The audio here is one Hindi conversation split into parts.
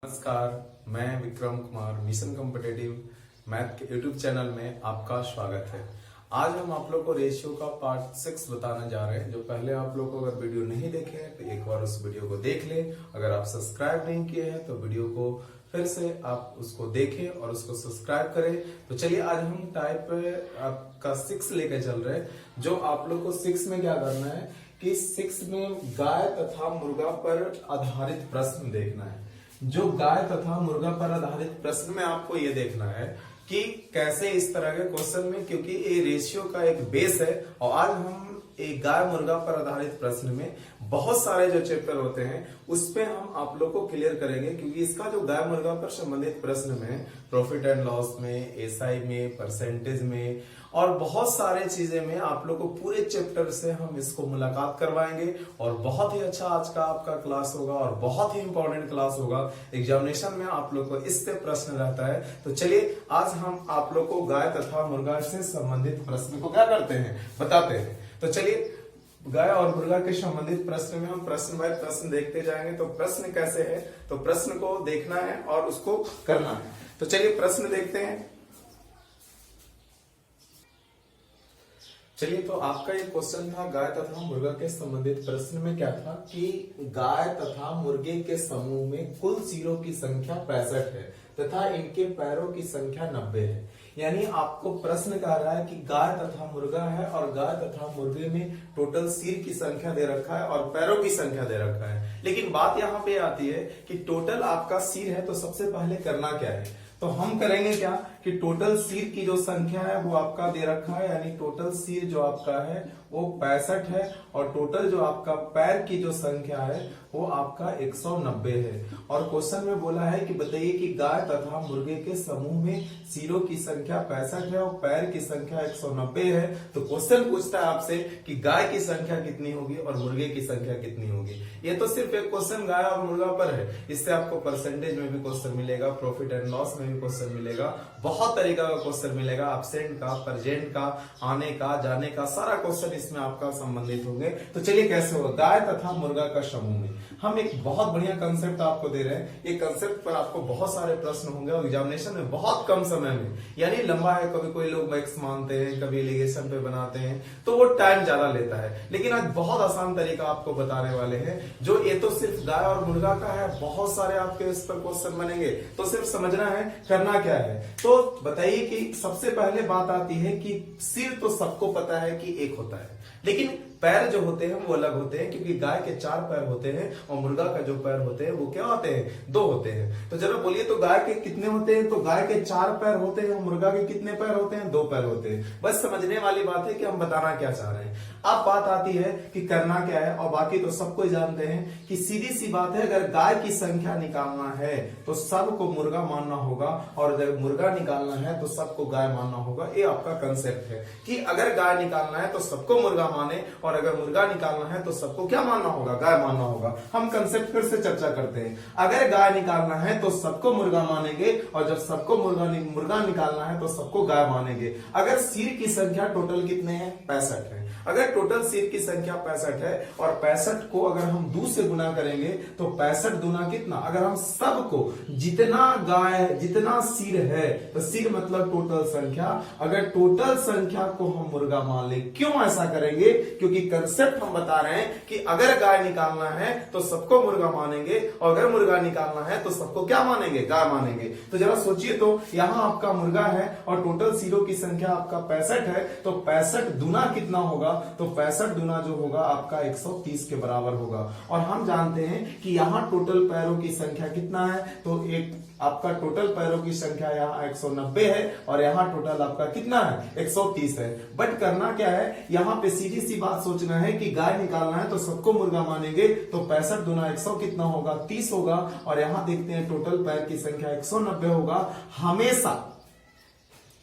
नमस्कार, मैं Vikram Kumar mission competitive math के यूट्यूब चैनल में आपका स्वागत है। आज हम आप लोग को रेशियो का पार्ट 6 बताने जा रहे हैं। जो पहले आप लोग को अगर वीडियो नहीं देखे हैं तो एक बार उस वीडियो को देख लें। अगर आप सब्सक्राइब नहीं किए हैं तो वीडियो को फिर से आप उसको देखें और उसको सब्सक्राइब करें। तो चलिए आज हम टाइप आपका 6 लेके चल रहे हैं। जो आप लोग को 6 में क्या करना है कि 6 में गाय तथा मुर्गा पर आधारित प्रश्न देखना है। जो गाय तथा मुर्गा पर आधारित प्रश्न में आपको ये देखना है कि कैसे इस तरह के क्वेश्चन में, क्योंकि ये रेशियो का एक बेस है और आज हम एक गाय मुर्गा पर आधारित प्रश्न में बहुत सारे जो चैप्टर होते हैं उस पे हम आप लोग को क्लियर करेंगे। क्योंकि इसका जो गाय मुर्गा पर संबंधित प्रश्न में प्रॉफिट एंड लॉस में, एसआई में, परसेंटेज में और बहुत सारे चीजें में आप लोग को पूरे चैप्टर से हम इसको मुलाकात करवाएंगे और बहुत ही अच्छा आज का आपका क्लास होगा और बहुत ही इंपॉर्टेंट क्लास होगा। एग्जामिनेशन में आप लोग को इससे प्रश्न रहता है। तो चलिए आज हम आप लोग को गाय तथा मुर्गा से संबंधित प्रश्न को क्या करते हैं, बताते हैं। तो चलिए गाय और मुर्गा के संबंधित प्रश्न में हम प्रश्न बाय प्रश्न देखते जाएंगे। तो प्रश्न कैसे है, तो प्रश्न को देखना है और उसको करना है। तो चलिए प्रश्न देखते हैं। चलिए तो आपका ये क्वेश्चन था गाय तथा मुर्गा के संबंधित प्रश्न में क्या था कि गाय तथा मुर्गे के समूह में कुल सिरों की संख्या 65 है तथा इनके पैरों की संख्या 90 है। यानी आपको प्रश्न कह रहा है कि गाय तथा मुर्गा है और गाय तथा मुर्गे में टोटल सिर की संख्या दे रखा है और पैरों की संख्या दे रखा है। लेकिन बात यहाँ पे आती है कि टोटल आपका सिर है तो सबसे पहले करना क्या है, तो हम करेंगे क्या कि टोटल सिर की जो संख्या है वो आपका दे रखा है। यानी टोटल सिर जो आपका है वो 65 है और टोटल जो आपका पैर की जो संख्या है वो आपका 190 है। और क्वेश्चन में बोला है कि बताइए कि गाय तथा मुर्गे के समूह में सिरों की संख्या 65 है और पैर की संख्या 190 है। तो क्वेश्चन पूछता है आपसे कि गाय की संख्या कितनी होगी और मुर्गे की संख्या कितनी होगी। ये तो सिर्फ एक क्वेश्चन गाय और मुर्गा पर है। इससे आपको परसेंटेज में भी क्वेश्चन मिलेगा, प्रॉफिट एंड लॉस में भी क्वेश्चन मिलेगा, बहुत तरीका का क्वेश्चन मिलेगा, एब्सेंट का, प्रेजेंट का, आने का, जाने का, सारा क्वेश्चन इसमें आपका संबंधित होंगे। तो चलिए कैसे होगा गाय तथा मुर्गा का समूह में हम एक बहुत बढ़िया कंसेप्ट आपको दे रहे हैं। ये कंसेप्ट पर आपको बहुत सारे प्रश्न होंगे और एग्जामिनेशन में बहुत कम समय में, यानी लंबा है, कभी कोई लोग मैक्स मानते हैं, कभी एलिगेशन पे बनाते हैं तो वो टाइम ज्यादा लेता है। लेकिन आज बहुत आसान तरीका आपको बताने वाले हैं। जो ये तो सिर्फ गाय और मुर्गा का है, बहुत सारे आपके इस पर क्वेश्चन बनेंगे। तो सिर्फ समझना है करना क्या है। तो बताइए कि सबसे पहले बात आती है कि सिर तो सबको पता है कि एक होता है, लेकिन पैर जो होते हैं वो अलग होते हैं। क्योंकि गाय के 4 पैर होते हैं और मुर्गा का जो पैर होते हैं वो क्या होते हैं, 2 होते हैं। तो जरा बोलिए तो गाय के कितने होते हैं, तो गाय के 4 पैर होते हैं और मुर्गा के कितने पैर होते हैं, 2 पैर होते हैं। बस समझने वाली बात है कि हम बताना क्या चाह रहे हैं। अब बात आती है कि करना क्या है, और बाकी तो सबको जानते हैं कि सीधी सी बात है, अगर गाय की संख्या निकालना है तो सबको मुर्गा मानना होगा और अगर मुर्गा निकालना है तो सबको गाय मानना होगा। ये आपका कंसेप्ट है कि अगर गाय निकालना है तो सबको मुर्गा माने और अगर मुर्गा निकालना है तो सबको क्या मानना होगा, गाय मानना होगा। हम कंसेप्ट फिर से चर्चा करते हैं। अगर गाय निकालना है तो सबको मुर्गा मानेंगे और जब सबको मुर्गा निकालना है तो सबको गाय मानेंगे। अगर सिर की संख्या टोटल कितने हैं, 65 है। अगर टोटल सिर की संख्या 65 है और 65 को अगर हम 2 से गुना करेंगे तो 65 दूना कितना, अगर हम सबको जितना गाय जितना सिर है तो सिर मतलब टोटल संख्या, अगर टोटल संख्या को हम मुर्गा मान ले। क्यों ऐसा करेंगे, क्योंकि कंसेप्ट हम बता रहे हैं कि अगर गाय निकालना है तो सबको मुर्गा मानेंगे और अगर मुर्गा निकालना है तो सबको क्या मानेंगे, गाय मानेंगे। तो जरा सोचिए तो यहाँ आपका मुर्गा है और टोटल सिरों की संख्या आपका 65 है, तो 65 दूना कितना होगा, तो 65 दूना जो होगा आपका 130 के बराबर होगा। और हम जानते हैं कि यहाँ टोटल पैरों की संख्या कितना है, तो एक आपका टोटल पैरों की संख्या यहाँ 190 है और यहाँ टोटल आपका कितना है, 130 है। बट करना क्या है, यहाँ पे सीधी सी बात सोचना है कि गाय निकालना है तो सबको मुर्गा मानेंगे, तो 65 दूना 100 कितना होगा, 30 होगा। और यहाँ देखते हैं टोटल पैर की संख्या 190 होगा। हमेशा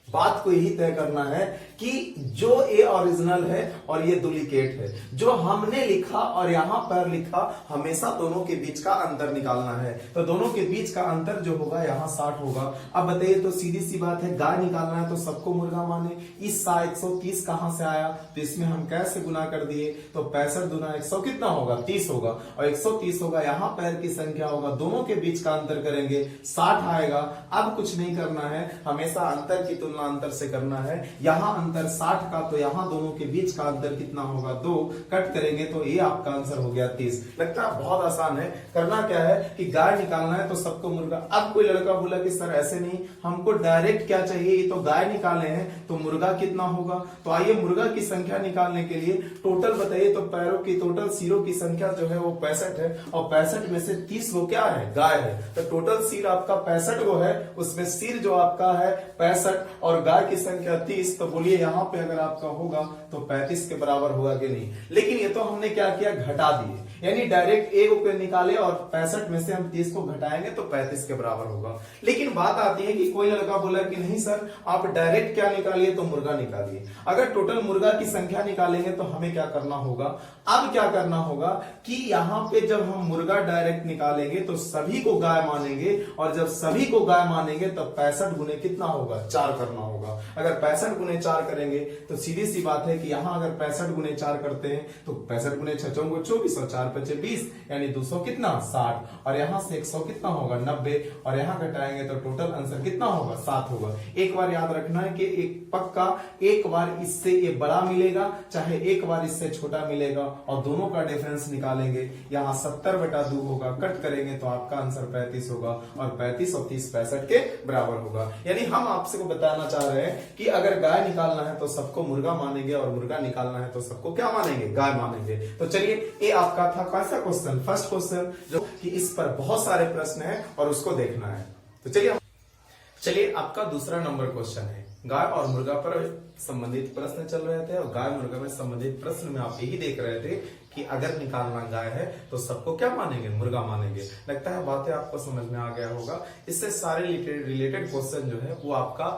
बात को यही तय करना है कि जो ए ओरिजिनल है और ये डुप्लीकेट है, जो हमने लिखा और यहां पर लिखा, हमेशा दोनों के बीच का अंतर निकालना है। तो दोनों के बीच का अंतर जो होगा यहाँ 60 होगा। अब बताइए, तो सीधी सी बात है, गाय निकालना है तो सबको मुर्गा माने। इस 130 कहां से आया, तो इसमें हम कैसे गुना कर दिए, तो 65 गुना 100 कितना होगा, 30 होगा, और 130 होगा, यहाँ पैर की संख्या होगा, दोनों के बीच का अंतर करेंगे 60 आएगा। अब कुछ नहीं करना है, हमेशा अंतर की तुलना अंतर से करना है। यहाँ अंतर 60 का, तो यहाँ दोनों के बीच का अंतर कितना होगा, 2, कट करेंगे तो ये आपका आंसर हो गया 30। लगता है बहुत आसान है। करना क्या है कि गाय निकालना है तो सबको मुर्गा। अब कोई लड़का बोला कि सर ऐसे नहीं, हमको डायरेक्ट क्या चाहिए, ये तो गाय निकालने हैं तो मुर्गा कितना होगा। तो आइए मुर्गा की संख्या निकालने के लिए टोटल बताइए, तो पैरों की टोटल सिरों की संख्या जो है वो 65 है, और 65 में से 30 वो क्या है, गाय है। तो टोटल सिर आपका 65 वो है, उसमें सिर जो आपका है 65 और गाय की संख्या 30। तो बोलिए यहाँ पे अगर आपका होगा तो 35 के बराबर होगा कि नहीं। लेकिन ये तो हमने क्या किया, घटा दिए, यानी डायरेक्ट एक रुपये निकाले और 65 में से हम 30 को घटाएंगे तो 35 के बराबर होगा। लेकिन बात आती है कि कोई लड़का बोला कि नहीं सर आप डायरेक्ट क्या निकालिए, तो मुर्गा निकालिए। अगर टोटल मुर्गा की संख्या निकालेंगे तो हमें क्या करना होगा, अब क्या करना होगा कि यहाँ पे जब हम मुर्गा डायरेक्ट निकालेंगे तो सभी को गाय मानेंगे, और जब सभी को गाय मानेंगे तब 65 गुने कितना होगा, 4 करना होगा। अगर 65 गुने 4 करेंगे तो सीधी सी बात है कि यहाँ अगर 65 गुने 4 करते हैं तो 65 गुने 6 चौंगो 24 और 4 5 20, यानी 200 कितना 60, और यहाँ से 100 कितना होगा 90, और यहाँ घटाएंगे तो टोटल आंसर कितना होगा 7 होगा। एक बार याद रखना है कि एक पक्का एक बार इससे ये बड़ा मिलेगा, चाहे एक बार इससे छोटा मिलेगा, और दोनों का डिफरेंस निकालेंगे। यहाँ 70/2 होगा, कट करेंगे तो आपका आंसर 35 होगा, और 35 और 30 65 के बराबर होगा। यानी हम आपसे को बताना चाह रहे हैं कि अगर गाय निकालना है तो सबको मुर्गा मानेंगे, और मुर्गा निकालना है तो सबको क्या मानेंगे, गाय मानेंगे। तो चलिए ये आपका था कौन सा क्वेश्चन, फर्स्ट क्वेश्चन, जो कि इस पर बहुत सारे प्रश्न है और उसको देखना है। तो चलिए आपका दूसरा नंबर क्वेश्चन है, गाय और मुर्गा पर संबंधित प्रश्न चल रहे थे, और गाय मुर्गा में संबंधित प्रश्न में आप यही देख रहे थे कि अगर निकालना गाय है तो सबको क्या मानेंगे, मुर्गा मानेंगे। लगता है बातें आपको समझ में आ गया होगा। इससे सारे रिलेटेड क्वेश्चन जो है वो आपका,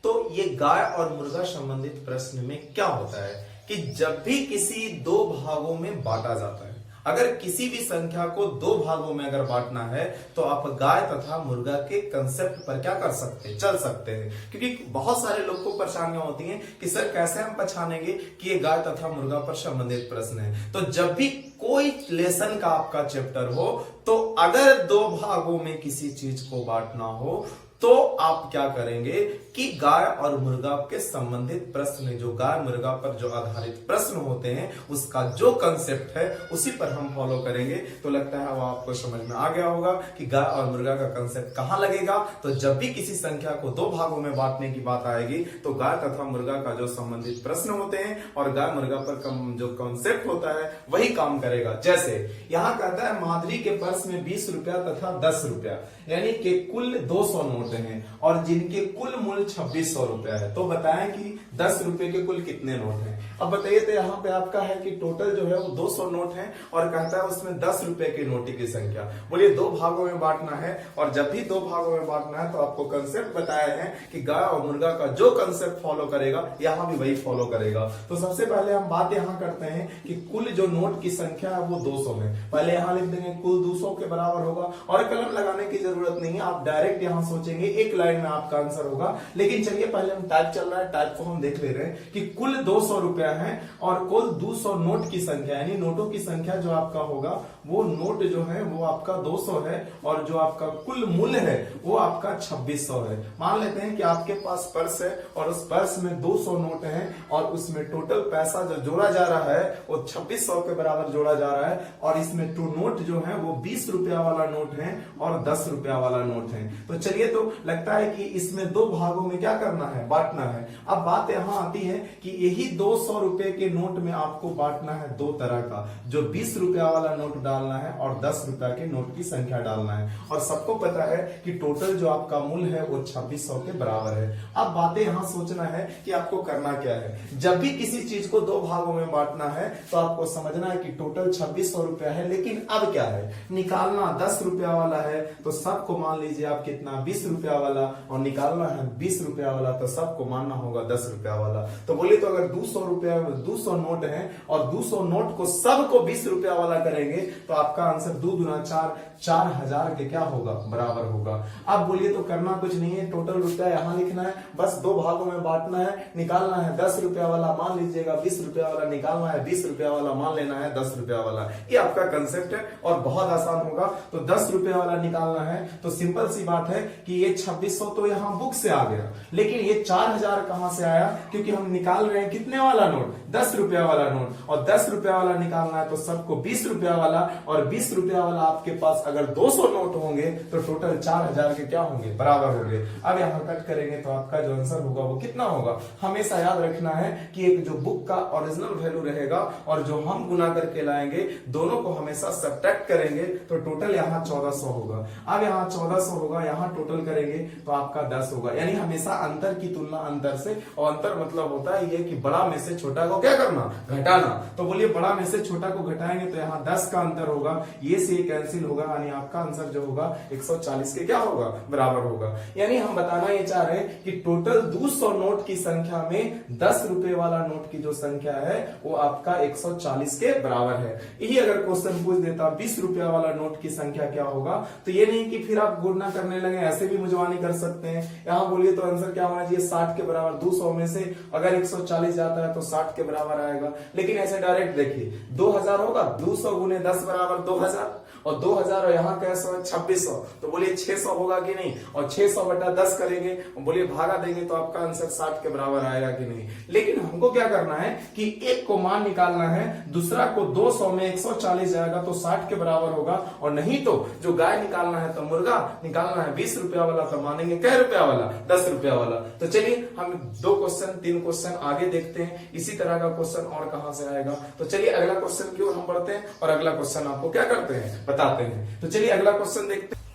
तो ये गाय और मुर्गा संबंधित प्रश्न में क्या होता है कि जब भी किसी दो भागों में बांटा जाता है, अगर किसी भी संख्या को दो भागों में अगर बांटना है तो आप गाय तथा मुर्गा के कंसेप्ट पर क्या कर सकते हैं, चल सकते हैं। क्योंकि बहुत सारे लोग को परेशानियां होती हैं कि सर कैसे हम पहचानेंगे कि ये गाय तथा मुर्गा पर संबंधित प्रश्न है। तो जब भी कोई लेसन का आपका चैप्टर हो, तो अगर दो भागों में किसी चीज को बांटना हो तो आप क्या करेंगे कि गाय और मुर्गा के संबंधित प्रश्न, जो गाय मुर्गा पर जो आधारित प्रश्न होते हैं उसका जो कंसेप्ट है उसी पर हम फॉलो करेंगे। तो लगता है वो आपको समझ में आ गया होगा कि गाय और मुर्गा का कंसेप्ट कहां लगेगा। तो जब भी किसी संख्या को दो भागों में बांटने की बात आएगी तो गाय तथा मुर्गा का जो संबंधित प्रश्न होते हैं और गाय मुर्गा पर जो कंसेप्ट होता है वही काम करेगा। जैसे यहाँ कहता है माधुरी के पर्स में 20 रुपया तथा 10 रुपया, यानी कि कुल 200 नोट हैं और जिनके कुल मूल्य 2600 रुपया है। तो बताएं कि 10 रुपए के कुल कितने नोट हैं। अब बताइए, तो यहाँ पे आपका है कि टोटल जो है वो 200 नोट है और कहता है उसमें 10 रुपए की नोट की संख्या। बोलिए दो भागों में बांटना है, और जब भी दो भागों में बांटना है तो आपको कंसेप्ट बताया है कि गाय और मुर्गा का जो कंसेप्ट फॉलो करेगा यहाँ भी वही फॉलो करेगा। तो सबसे पहले हम बात यहाँ करते हैं कि कुल जो नोट की संख्या है वो 200 में, पहले यहाँ लिख देंगे कुल 200 के बराबर होगा, और कलम लगाने की जरूरत नहीं है, आप डायरेक्ट यहाँ सोचेंगे एक लाइन में आपका आंसर होगा। लेकिन चलिए पहले हम टाइप चल रहा है, टाइप को हम देख ले रहे हैं कि कुल 200 रुपया है और कुल 200 नोट की संख्या, यानी नोटों की संख्या जो आपका होगा वो नोट जो है वो आपका 200 है, और जो आपका कुल मूल्य है वो आपका 2600 है। मान लेते हैं कि आपके पास पर्स है और उस पर्स में 200 नोट है और उसमें टोटल पैसा जो जोड़ा जा रहा है वो 2600 के बराबर जोड़ा जा रहा है, और इसमें टू नोट जो है वो 20 रुपया वाला नोट है और 10 रुपया वाला नोट है। तो चलिए, तो लगता है कि इसमें दो भागों में क्या करना है, बांटना है। अब बात यहाँ आती है कि यही 200 100 रुपए के नोट में आपको बांटना है दो तरह का, जो 20 रुपया वाला नोट डालना है और 10 रुपया के नोट की संख्या डालना है। और सबको पता है कि टोटल जो आपका मूल्य है वो 2600 के बराबर है। अब बातें यहां सोचना है कि आपको करना क्या है। जब भी किसी चीज को दो भागों में बांटना है तो आपको समझना है कि टोटल 2600 रुपया है, लेकिन अब क्या है, निकालना 10 रुपया वाला है तो सबको मान लीजिए आप कितना 20 रुपया वाला, और निकालना है 20 रुपया वाला तो सबको मानना होगा 10 रुपया वाला। तो बोलिए तो अगर 200 रुपया 200 नोट है और 200 नोट को सबको 20 रुपया वाला करेंगे तो आपका आंसर 2 दूना 4, 4000 के क्या होगा, बराबर होगा। अब बोलिए तो करना कुछ नहीं है, टोटल रुपया यहां लिखना है, बस दो भागों में बांटना है, निकालना है 10 रुपया वाला मान लीजिएगा 20 रुपया वाला, निकालना है 20 रुपया वाला मान लेना है 10 रुपया वाला। ये आपका कंसेप्ट है और बहुत आसान होगा। तो 10 रुपया वाला निकालना है तो सिंपल सी बात है कि ये 2600 तो यहां बुक से आ गया, लेकिन ये 4000 कहां से आया, क्योंकि हम निकाल रहे हैं कितने वाला नोट, 10 रुपया वाला नोट, और 10 रुपया वाला निकालना है तो सबको 20 रुपया वाला, और 20 रुपया वाला आपके पास अगर 200 नोट होंगे तो टोटल 4000 के क्या होंगे, बराबर होंगे। अब यहां कट करेंगे तो आपका जो आंसर होगा वो कितना होगा। हमेशा याद रखना है कि एक जो बुक का ओरिजिनल वैल्यू रहेगा और जो हम गुना करके लाएंगे दोनों को हमेशा सब्ट्रैक्ट करेंगे तो टोटल यहाँ 1400 होगा। अब यहाँ 1400 होगा, यहाँ टोटल करेंगे तो आपका 10 होगा। यानी हमेशा अंतर की तुलना अंतर से, और अंतर मतलब होता है ये कि बड़ा में से छोटा को क्या करना, घटाना। तो बोलिए बड़ा में से छोटा को घटाएंगे तो यहाँ 10 का अंतर होगा, ये से कैंसिल होगा, यानी आपका आंसर जो होगा 140 के क्या होगा, बराबर होगा। यानी हम बताना ये चाह रहे हैं कि टोटल 200 नोट की संख्या में 10 रुपए वाला नोट की जो संख्या है वो आपका 140 के बराबर है। यही अगर क्वेश्चन पूछ देता 20 रुपया वाला नोट की संख्या क्या होगा, तो ये नहीं कि फिर आप गुणा करने लगे, ऐसे भी मुजवानी कर सकते हैं। यहां बोलिए तो आंसर क्या होना चाहिए, 60 के बराबर। 200 में से अगर 140 जाता है तो 60 के बराबर आएगा, लेकिन ऐसे डायरेक्ट देखिए 2000 होगा, 200 गुने 10 बराबर 2000, और 2000 और यहाँ कैसा है 2600, तो बोलिए 600 होगा कि नहीं, और 600 बटा 10 करेंगे, बोलिए भागा देंगे तो आपका आंसर 60 के बराबर आएगा कि नहीं। लेकिन हमको क्या करना है कि एक को मान निकालना है, दूसरा को 200 में 140 जाएगा तो 60 के बराबर होगा, और नहीं तो जो गाय निकालना है तो मुर्गा निकालना है 20 रुपया वाला तो मानेंगे कै रुपया वाला, 10 रुपया वाला। तो चलिए हम 2 क्वेश्चन 3 क्वेश्चन आगे देखते हैं, इसी तरह का क्वेश्चन और कहां से आएगा। तो चलिए अगला क्वेश्चन की ओर हम बढ़ते हैं और अगला क्वेश्चन आपको क्या करते हैं, बताते हैं। तो चलिए अगला क्वेश्चन देखते हैं।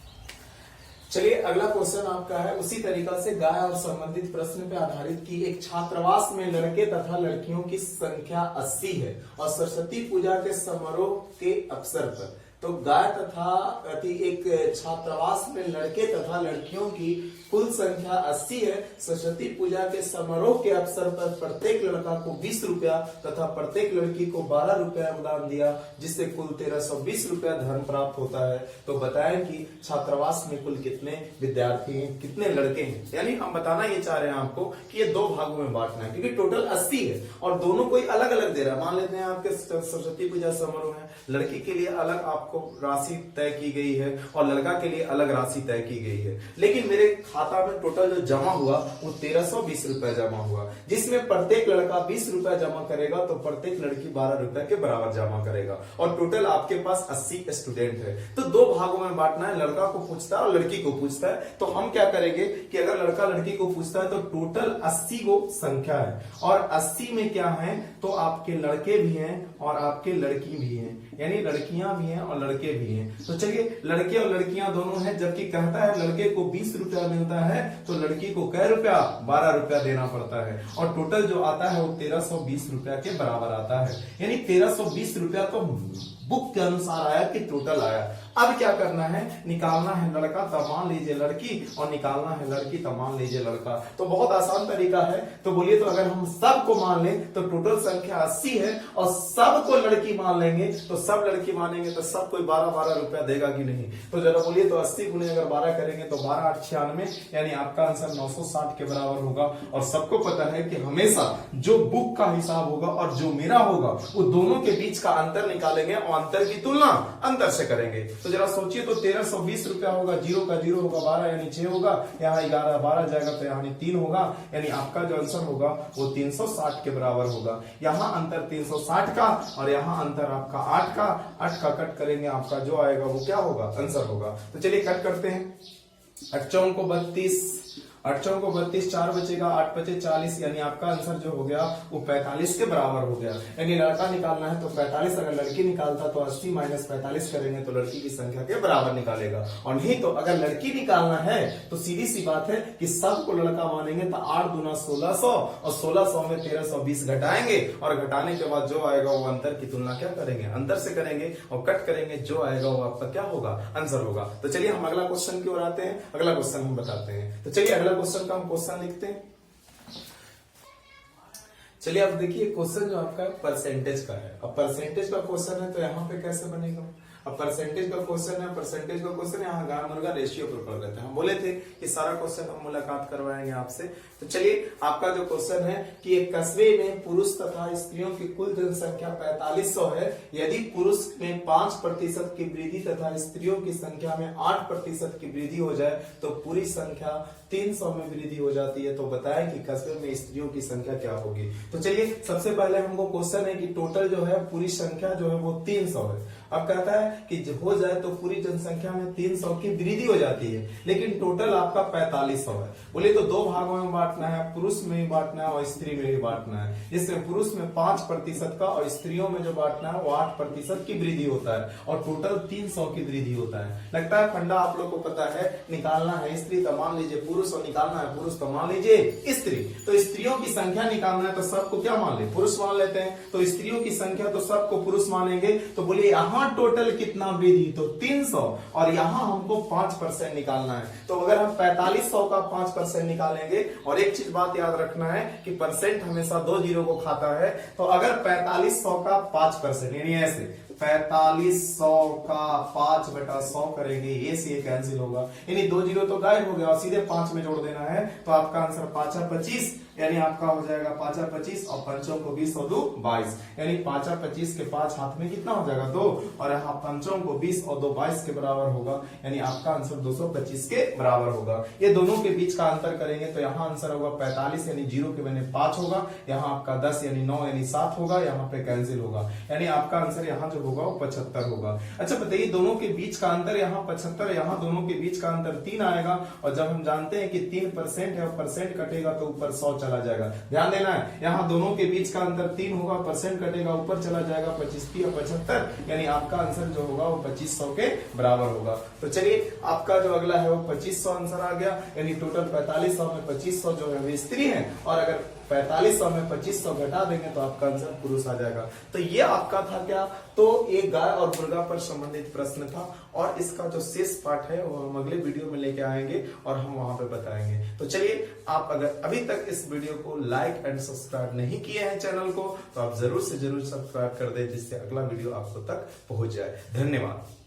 चलिए अगला क्वेश्चन आपका है उसी तरीका से गाय और संबंधित प्रश्न पे आधारित की एक छात्रावास में लड़के तथा लड़कियों की संख्या 80 है और सरस्वती पूजा के समारोह के अवसर पर। तो गाय तथा एक छात्रावास में लड़के तथा लड़कियों की कुल संख्या 80 है। सरस्वती पूजा के समारोह के अवसर पर प्रत्येक लड़का को 20 रुपया तथा प्रत्येक लड़की को 12 रुपया योगदान दिया, जिससे कुल 1320 रुपया धन प्राप्त होता है। तो बताएं कि छात्रावास में कुल कितने विद्यार्थी हैं, कितने लड़के हैं। यानी हम बताना ये चाह रहे हैं आपको कि ये 2 भागों में बांटना है, क्योंकि टोटल 80 है और दोनों कोई अलग अलग दे रहा है। मान लेते हैं आपके सरस्वती पूजा समारोह है, लड़की के लिए अलग आपको राशि तय की गई है और लड़का के लिए अलग राशि तय की गई है, लेकिन मेरे खाता में टोटल जो जमा हुआ वो 1320 रुपया जमा हुआ, जिसमें प्रत्येक लड़का 20 रुपया जमा करेगा तो प्रत्येक लड़की 12 रुपया के बराबर जमा करेगा, और टोटल आपके पास 80 स्टूडेंट है। तो 2 भागों में बांटना है, लड़का को पूछता है और लड़की को पूछता है। तो हम क्या करेंगे कि अगर लड़का लड़की को पूछता है तो टोटल 80 को संख्या है, और 80 में क्या है तो आपके लड़के भी हैं और आपके लड़की भी हैं, यानी लड़कियां भी हैं और लड़के भी हैं। तो चलिए लड़के और लड़कियां दोनों हैं, जबकि कहता है लड़के को 20 रुपया मिलता है तो लड़की को कै रुपया, 12 रुपया देना पड़ता है, और टोटल जो आता है वो 1320 रुपया के बराबर आता है। यानी 1320 रुपया तो बुक के अनुसार आया कि टोटल आया। अब क्या करना है, निकालना है लड़का तब मान लीजिए लड़की, और निकालना है लड़की तब मान लीजिए लड़का। तो बहुत आसान तरीका है। तो बोलिए तो अगर हम सबको मान लें तो टोटल संख्या 80 है, और सबको लड़की मान लेंगे तो सब लड़की मानेंगे तो सब कोई 12-12 रुपया देगा कि नहीं। तो जरा बोलिए तो 80 गुने अगर 12 करेंगे तो 12 8 96, यानी आपका आंसर 960 के बराबर होगा। और सबको पता है कि हमेशा जो बुक का हिसाब होगा और जो मेरा होगा वो दोनों के बीच का अंतर निकालेंगे और अंतर की तुलना अंतर से करेंगे। तो जरा सोचिए तो 1320 रुपया होगा, 0 का 0 होगा 12, यानी 6 होगा, यहाँ 11 12 जाएगा तो यहाँ 3 होगा, यानी आपका जो आंसर होगा वो 360 के बराबर होगा। यहाँ अंतर 360 का और यहाँ अंतर आपका 8 का, 8 का कट करेंगे आपका जो आएगा वो क्या होगा, आंसर होगा। तो चलिए कट करते हैं। 8 को 32 8 चौको 32, 4 बचेगा, 8 बचे 40, यानी आपका आंसर जो हो गया वो 45 के बराबर हो गया। यानी लड़का निकालना है तो 45, अगर लड़की निकालता तो 80 माइनस 45 करेंगे तो लड़की की संख्या के बराबर निकालेगा। और नहीं तो अगर लड़की निकालना है तो सीधी सी बात है कि सबको लड़का मानेंगे तो 8 दूना 1600 और 1600 में 1320 घटाएंगे और घटाने के बाद जो आएगा वो अंतर की तुलना क्या करेंगे, अंतर से करेंगे और कट करेंगे, जो आएगा वो आपका क्या होगा, आंसर होगा। तो चलिए हम अगला क्वेश्चन की ओर आते हैं, अगला क्वेश्चन हम बताते हैं। तो चलिए अगला क्वेश्चन का हम क्वेश्चन लिखते हैं। चलिए अब देखिए क्वेश्चन जो आपका परसेंटेज का है। अब परसेंटेज का क्वेश्चन है तो यहाँ पे कैसे बनेगा। अब परसेंटेज का क्वेश्चन है, परसेंटेज का क्वेश्चन यहाँ गाय मुर्गा रेशियो पर पढ़ रहे थे। हम बोले थे कि सारा क्वेश्चन हम मुलाकात करवाएंगे आपसे। तो चलिए आपका जो क्वेश्चन है कि एक कस्बे में पुरुष तथा स्त्रियों की कुल जनसंख्या 4500 है। यदि पुरुष में 5% की वृद्धि तथा स्त्रियों की संख्या में 8% की वृद्धि हो जाए तो पूरी संख्या 300 में वृद्धि हो जाती है। तो बताएं कि कस्बे में स्त्रियों की संख्या क्या होगी। तो चलिए सबसे पहले हमको क्वेश्चन है कि टोटल जो है पूरी संख्या जो है वो 300 है। अब कहता है कि हो जाए तो पूरी जनसंख्या में 300 की वृद्धि हो जाती है, लेकिन टोटल आपका 4500 है। बोले तो दो भागों में बांटना है, पुरुष में ही बांटना है और स्त्री में ही बांटना है। जिसमें पुरुष में 5% का और स्त्रियों में जो बांटना है वो 8% की वृद्धि होता है और टोटल 300 की वृद्धि होता है। लगता है फंडा आप लोग को पता है। निकालना है स्त्री तो मान लीजिए पुरुष और निकालना है पुरुष तो मान लीजिए स्त्री। तो स्त्रियों की संख्या निकालना है तो सबको क्या मान ले, पुरुष मान लेते हैं। तो स्त्रियों की संख्या तो सबको पुरुष मानेंगे। तो बोलिए यहाँ टोटल कितना वृद्धि, तो 300 और यहाँ हमको 5% निकालना है। तो अगर हम 4500 का 5% निकालेंगे, और एक चीज बात याद रखना है कि परसेंट हमेशा 2 जीरो को खाता है। तो अगर 4500 का 5% यानी ऐसे 4500 का 5/100 करेंगे, ये से ये कैंसिल होगा, यानी 2 जीरो तो गायब हो गया और सीधे 5 में जोड़ देना है। तो आपका आंसर 5×25 यानी आपका हो जाएगा 5×25 और 5 को 20 और 2 22, यानी 5×25 के 5 हाथ में कितना हो जाएगा 2 और यहाँ 5 को 20 और 2 22 के बराबर होगा, यानी आपका आंसर 225 के बराबर होगा। ये दोनों के बीच का अंतर करेंगे तो यहाँ आंसर होगा 45 यानी 0 के बने 5 होगा, यहाँ आपका 10 यानी 9 यानी 7 होगा, यहाँ पे कैंसिल होगा, यानी आपका आंसर यहाँ जो होगा वो 75 होगा। अच्छा बताइए दोनों के बीच का अंतर यहाँ 75, यहाँ दोनों के बीच का अंतर 3 आएगा और जब हम जानते हैं कि 3% है और परसेंट कटेगा तो ऊपर 100 चला जाएगा। ध्यान देना है, यहाँ दोनों के बीच का अंतर 3 होगा, परसेंट कटेगा ऊपर चला जाएगा, 25 और 75, यानी आपका आंसर जो होगा वो 2500 के बराबर होगा। तो चलिए आपका जो अगला है वो 2500 आंसर आ गया, यानी टोटल 4500 में 2500 जो है वो स्त्री है और अगर 4500 में 2500 घटा देंगे तो आपका आंसर पुरुष आ जाएगा। तो ये आपका था क्या, तो एक गाय और मुर्गा पर संबंधित प्रश्न था और इसका जो शेष पाठ है वो हम अगले वीडियो में लेके आएंगे और हम वहां पे बताएंगे। तो चलिए आप अगर अभी तक इस वीडियो को लाइक एंड सब्सक्राइब नहीं किए हैं चैनल को तो आप जरूर से जरूर सब्सक्राइब कर दें जिससे अगला वीडियो आपको तक पहुंच जाए। धन्यवाद।